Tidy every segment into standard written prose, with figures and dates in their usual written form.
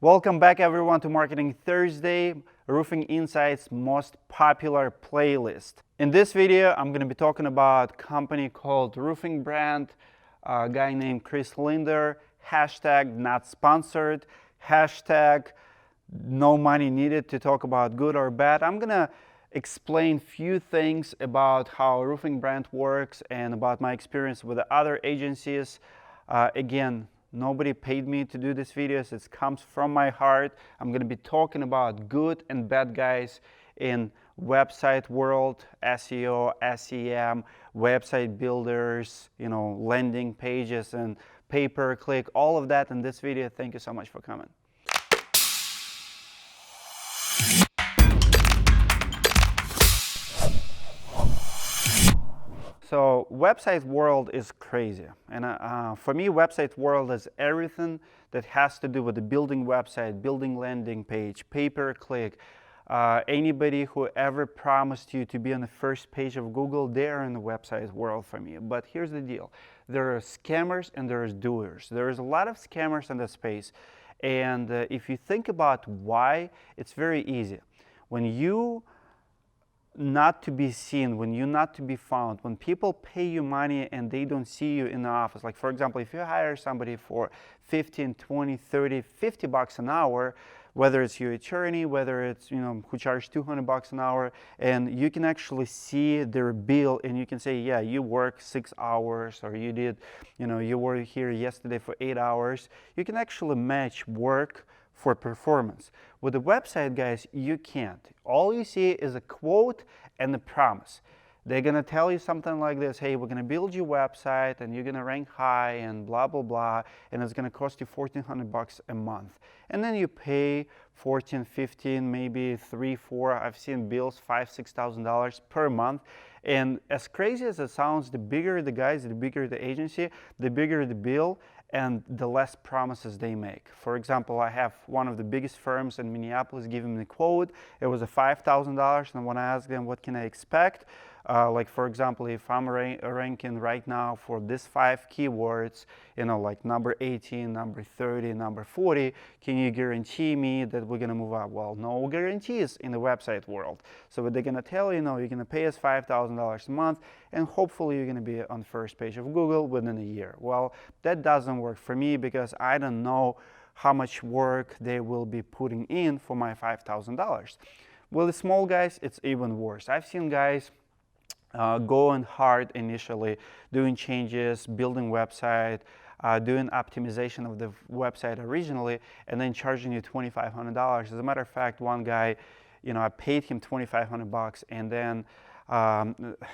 Welcome back everyone to Marketing Thursday, Roofing Insights most popular playlist. In this video, I'm going to be talking about a company called Roofing Brand, a guy named Chris Linder, hashtag not sponsored, hashtag no money needed to talk about good or bad. I'm going to explain few things about how Roofing Brand works and about my experience with the other agencies. Again, nobody paid me to do these videos. It comes from my heart. I'm going to be talking about good and bad guys in website world, SEO, SEM, website builders, landing pages and pay-per-click, all of that in this video. Thank you so much for coming. So website world is crazy, and for me website world is everything that has to do with the building website, building landing page, pay-per-click. Anybody who ever promised you to be on the first page of Google, they're in the website world for me. But here's the deal, there are scammers and there is doers. There is a lot of scammers in the space, and if you think about why, it's very easy. When you not to be seen, when you're not to be found, when people pay you money and they don't see you in the office. Like for example, if you hire somebody for 15, 20, 30, 50 bucks an hour, whether it's your attorney, whether it's, who charge 200 bucks an hour, and you can actually see their bill and you can say, yeah, you work 6 hours, or you did, you were here yesterday for 8 hours. You can actually match work for performance. With the website guys, you can't. All you see is a quote and a promise. They're gonna tell you something like this: hey, we're gonna build your website and you're gonna rank high and blah blah blah, and it's gonna cost you 1,400 bucks a month. And then you pay 14, 15, maybe 3, 4. I've seen bills $5,000-$6,000 per month. And as crazy as it sounds, the bigger the guys, the bigger the agency, the bigger the bill, and the less promises they make. For example, I have one of the biggest firms in Minneapolis giving me a quote. It was a $5,000, and when I asked them what can I expect, like for example, if I'm ranking right now for these 5 keywords, like number 18, number 30, number 40, can you guarantee me that we're gonna move up? Well, no guarantees in the website world. So what they're gonna tell you, you're gonna pay us $5,000 a month, and hopefully you're gonna be on the first page of Google within a year. Well, that doesn't work for me because I don't know how much work they will be putting in for my $5,000. With the small guys, it's even worse. I've seen guys going hard initially, doing changes, building website, doing optimization of the website originally, and then charging you $2,500. As a matter of fact, one guy, I paid him $2,500, and then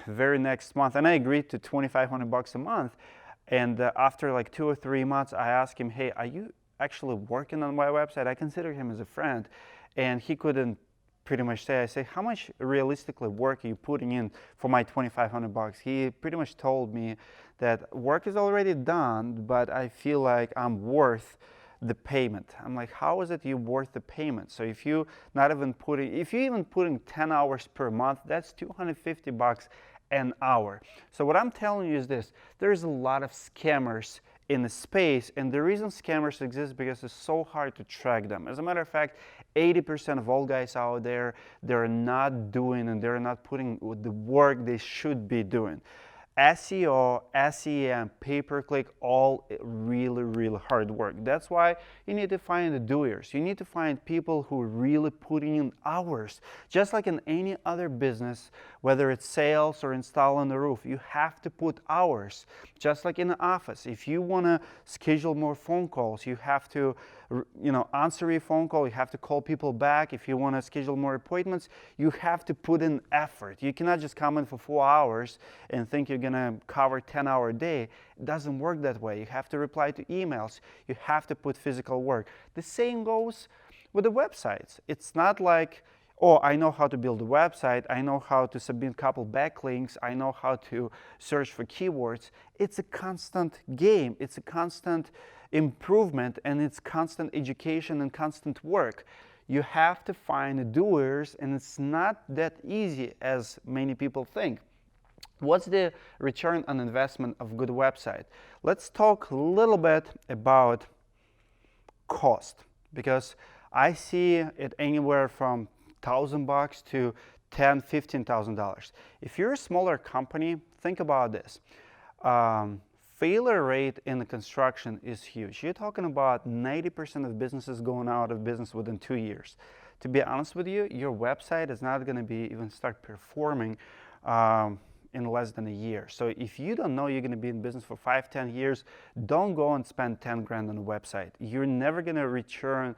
very next month, and I agreed to $2,500 a month, and after like 2 or 3 months, I asked him, hey, are you actually working on my website? I consider him as a friend, and he couldn't pretty much say. I say, how much realistically work are you putting in for my $2,500? He pretty much told me that work is already done, but I feel like I'm worth the payment. I'm like, how is it you worth the payment? So if you're even putting 10 hours per month, that's $250 an hour. So what I'm telling you is this: there's a lot of scammers in the space, and the reason scammers exist because it's so hard to track them. As a matter of fact, 80% of all guys out there, they're not doing and they're not putting the work they should be doing. SEO, SEM, pay-per-click, all really, really hard work. That's why you need to find the doers. You need to find people who are really putting in hours. Just like in any other business, whether it's sales or installing the roof, you have to put hours. Just like in the office, if you want to schedule more phone calls, you have to answer your phone call, you have to call people back. If you want to schedule more appointments, you have to put in effort. You cannot just come in for 4 hours and think you're going to cover 10-hour day. It doesn't work that way. You have to reply to emails. You have to put physical work. The same goes with the websites. It's not like, oh, I know how to build a website, I know how to submit a couple backlinks, I know how to search for keywords. It's a constant game. It's a constant improvement, and it's constant education and constant work. You have to find the doers, and it's not that easy as many people think. What's the return on investment of a good website? Let's talk a little bit about cost. because I see it anywhere from $1,000 to $10,000–$15,000. If you're a smaller company, think about this. Failure rate in the construction is huge. You're talking about 90% of businesses going out of business within 2 years. To be honest with you, your website is not going to be even start performing in less than a year. So if you don't know you're going to be in business for 5–10 years, don't go and spend 10 grand on a website. You're never going to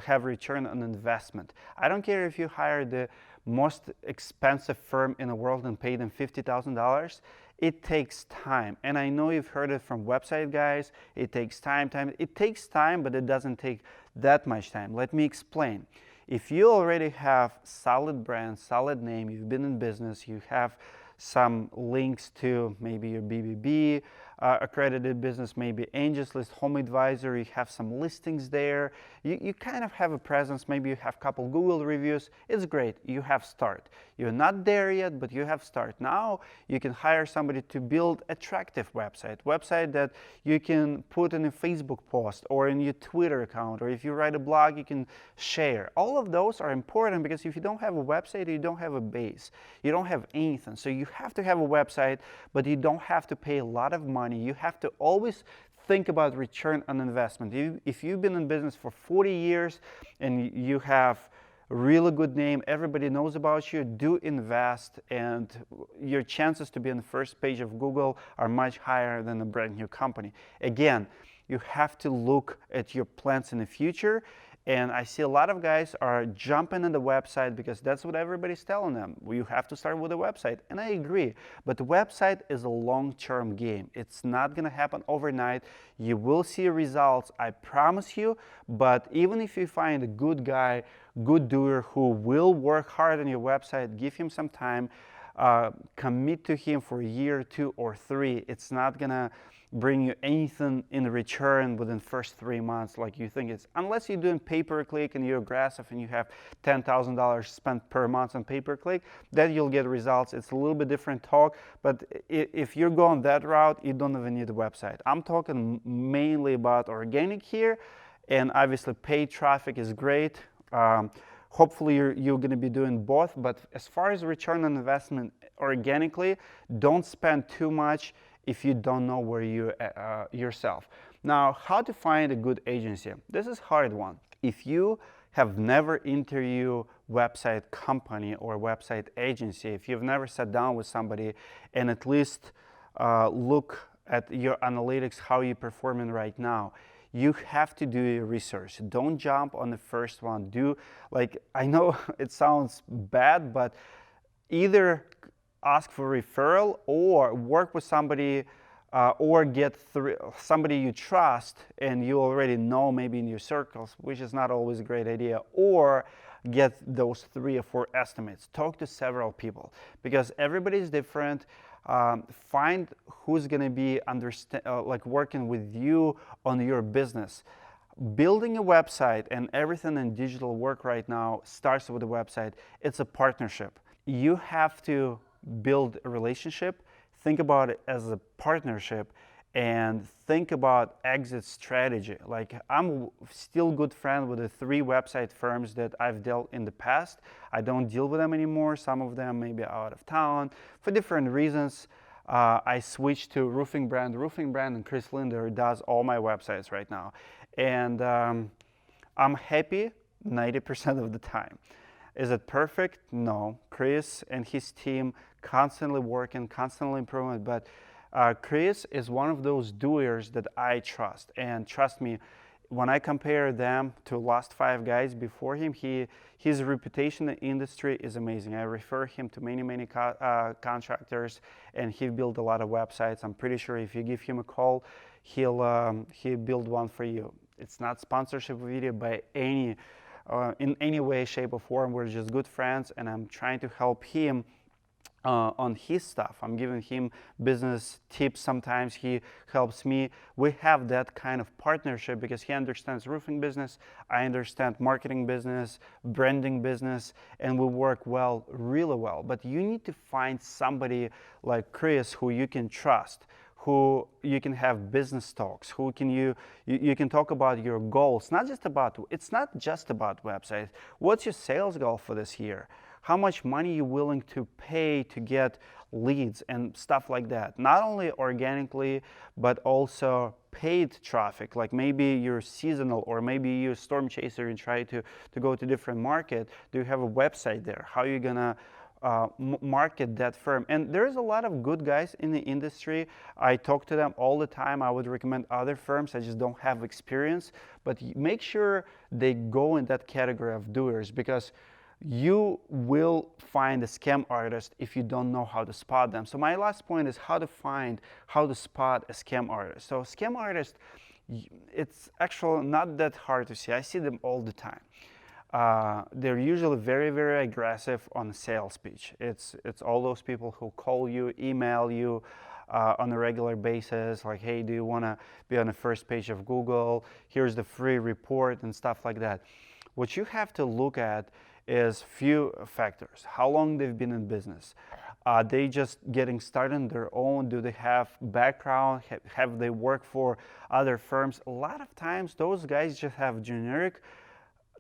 have return on investment. I don't care if you hire the most expensive firm in the world and pay them $50,000. It takes time. And I know you've heard it from website guys. It takes time. It takes time, but it doesn't take that much time. Let me explain. If you already have solid brand, solid name, you've been in business, you have some links to maybe your BBB accredited business, maybe Angels List, Home Advisor, you have some listings there, you kind of have a presence, maybe you have a couple Google reviews, it's great, you have start. You're not there yet, but you have start. Now you can hire somebody to build attractive website that you can put in a Facebook post or in your Twitter account, or if you write a blog, you can share. All of those are important because if you don't have a website, you don't have a base, you don't have anything. So you have to have a website, but you don't have to pay a lot of money. You have to always think about return on investment. If you've been in business for 40 years and you have a really good name, everybody knows about you, do invest, and your chances to be on the first page of Google are much higher than a brand new company. Again, you have to look at your plans in the future. And I see a lot of guys are jumping on the website because that's what everybody's telling them. You have to start with a website. And I agree. But the website is a long-term game. It's not going to happen overnight. You will see results, I promise you. But even if you find a good guy, good doer who will work hard on your website, give him some time, commit to him for a year, 2 or 3. It's not going to bring you anything in return within the first 3 months like you think it's, unless you're doing pay-per-click and you're aggressive and you have $10,000 spent per month on pay-per-click, then you'll get results. It's a little bit different talk, but if you're going that route, you don't even need a website. I'm talking mainly about organic here, and obviously paid traffic is great. Hopefully you're going to be doing both, but as far as return on investment organically, don't spend too much if you don't know where you yourself. Now, how to find a good agency? This is a hard one. If you have never interviewed website company or website agency, if you've never sat down with somebody and at least look at your analytics, how you're performing right now, you have to do your research. Don't jump on the first one. I know it sounds bad, but either ask for referral or work with somebody or get somebody you trust and you already know maybe in your circles, which is not always a great idea, or get those 3 or 4 estimates. Talk to several people because everybody is different. Find who's going to be working with you on your business. Building a website and everything in digital work right now starts with a website. It's a partnership. You have to build a relationship, think about it as a partnership, and think about exit strategy. Like, I'm still good friend with the 3 website firms that I've dealt in the past. I don't deal with them anymore. Some of them may be out of town for different reasons. I switched to Roofing Brand and Chris Linder does all my websites right now. And I'm happy 90% of the time. Is it perfect? No. Chris and his team constantly working, constantly improving, but Chris is one of those doers that I trust. And trust me, when I compare them to last 5 guys before him, his reputation in the industry is amazing. I refer him to many contractors, and he built a lot of websites. I'm pretty sure if you give him a call, he'll build one for you. It's not sponsorship video by in any way, shape, or form. We're just good friends, and I'm trying to help him on his stuff. I'm giving him business tips. Sometimes he helps me. We have that kind of partnership because he understands roofing business, I understand marketing business, branding business, and we work really well. But you need to find somebody like Chris who you can trust, who you can have business talks, who can you can talk about your goals. It's not just about websites. What's your sales goal for this year? How much money you're willing to pay to get leads and stuff like that. Not only organically, but also paid traffic. Like maybe you're seasonal, or maybe you're a storm chaser and try to go to different market. Do you have a website there? How are you gonna market that firm? And there's a lot of good guys in the industry. I talk to them all the time. I would recommend other firms. I just don't have experience, but make sure they go in that category of doers, because you will find a scam artist if you don't know how to spot them. So my last point is how to spot a scam artist. So scam artist, it's actually not that hard to see. I see them all the time. They're usually very, very aggressive on sales pitch. It's all those people who call you, email you on a regular basis, like, hey, do you want to be on the first page of Google? Here's the free report and stuff like that. What you have to look at is few factors. How long they've been in business. Are they just getting started on their own? Do they have background? Have they worked for other firms? A lot of times those guys just have generic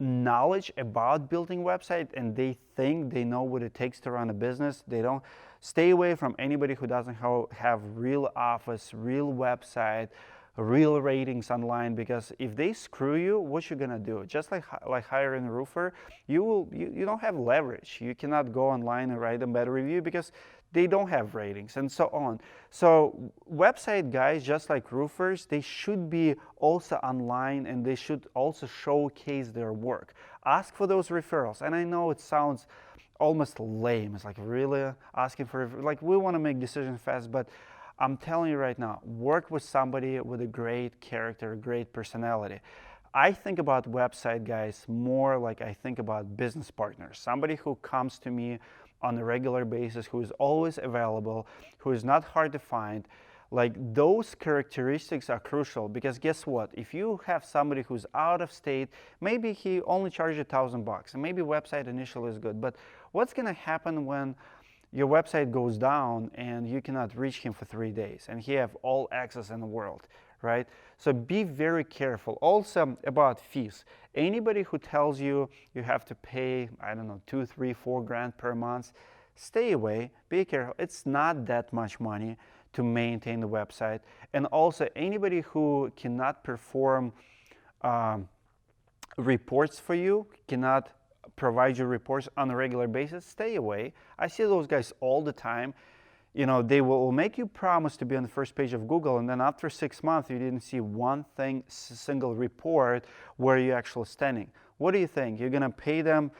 knowledge about building website, and they think they know what it takes to run a business. They don't. Stay away from anybody who doesn't have real office, real website, real ratings online, because if they screw you, what you're gonna do? Just like hiring a roofer, you don't have leverage. You cannot go online and write a bad review because they don't have ratings and so on. So website guys, just like roofers, they should be also online, and they should also showcase their work. Ask for those referrals. And I know it sounds almost lame. It's like, really asking for, like, we want to make decisions fast, but I'm telling you right now, work with somebody with a great character, great personality. I think about website guys more like I think about business partners. Somebody who comes to me on a regular basis, who is always available, who is not hard to find. Like, those characteristics are crucial, because guess what? If you have somebody who's out of state, maybe he only charges $1,000, and maybe website initially is good, but what's gonna happen when your website goes down and you cannot reach him for 3 days, and he have all access in the world, right? So be very careful. Also about fees. Anybody who tells you you have to pay, I don't know, 2, 3, 4 grand per month, stay away, be careful. It's not that much money to maintain the website. And also anybody who cannot perform reports for you, cannot provide you reports on a regular basis, stay away. I see those guys all the time. You know, they will make you promise to be on the first page of Google, and then after 6 months, you didn't see one single report where you're actually standing. What do you think? You're gonna pay them,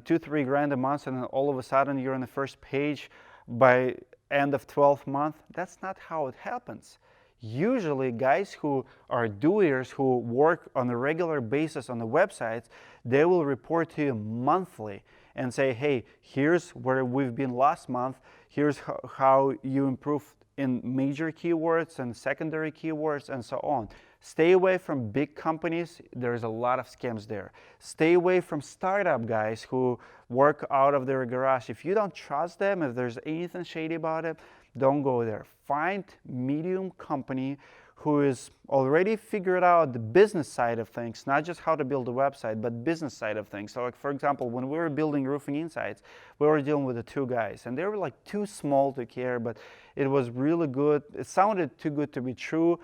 2, 3 grand a month, and then all of a sudden you're on the first page by end of 12th month? That's not how it happens. Usually guys who are doers, who work on a regular basis on the websites, they will report to you monthly and say, hey, here's where we've been last month, here's how you improved in major keywords and secondary keywords and so on. Stay away from big companies. There's a lot of scams there. Stay away from startup guys who work out of their garage. If you don't trust them, if there's anything shady about it, don't go there. Find medium company who is already figured out the business side of things, not just how to build a website, but business side of things. So like, for example, when we were building Roofing Insights, we were dealing with the 2 guys, and they were like too small to care, but it was really good. It sounded too good to be true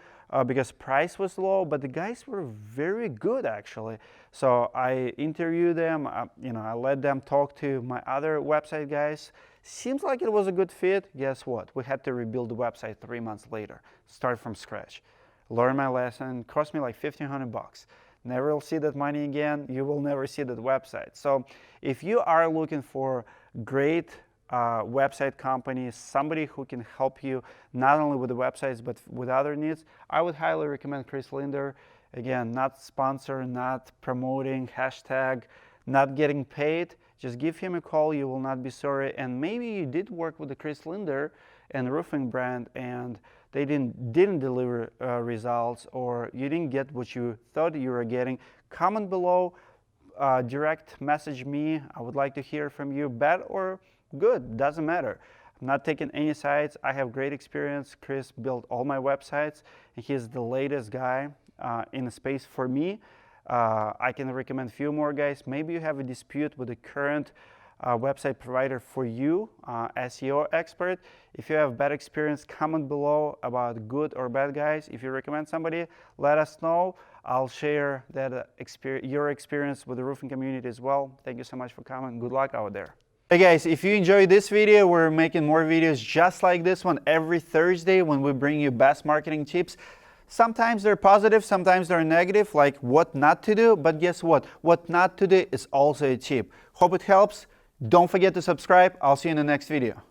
because price was low, but the guys were very good actually. So I interviewed them, I let them talk to my other website guys. Seems like it was a good fit. Guess what? We had to rebuild the website 3 months later, start from scratch. Learn my lesson, cost me like $1,500. Never will see that money again. You will never see that website. So if you are looking for great website companies, somebody who can help you not only with the websites but with other needs, I would highly recommend Chris Linder. Again, not sponsor, not promoting, hashtag, not getting paid. Just give him a call, you will not be sorry. And maybe you did work with the Chris Linder and roofing brand and they didn't deliver results, or you didn't get what you thought you were getting. Comment below, direct message me. I would like to hear from you, bad or good, doesn't matter. I'm not taking any sides. I have great experience. Chris built all my websites, and he's the latest guy in the space for me. I can recommend a few more guys. Maybe you have a dispute with the current website provider for you, SEO expert. If you have bad experience, comment below about good or bad guys. If you recommend somebody, let us know. I'll share that your experience with the roofing community as well. Thank you so much for coming. Good luck out there. Hey guys, if you enjoyed this video, we're making more videos just like this one every Thursday when we bring you best marketing tips. Sometimes they're positive, sometimes they're negative, like what not to do, but guess what? What not to do is also a tip. Hope it helps. Don't forget to subscribe. I'll see you in the next video.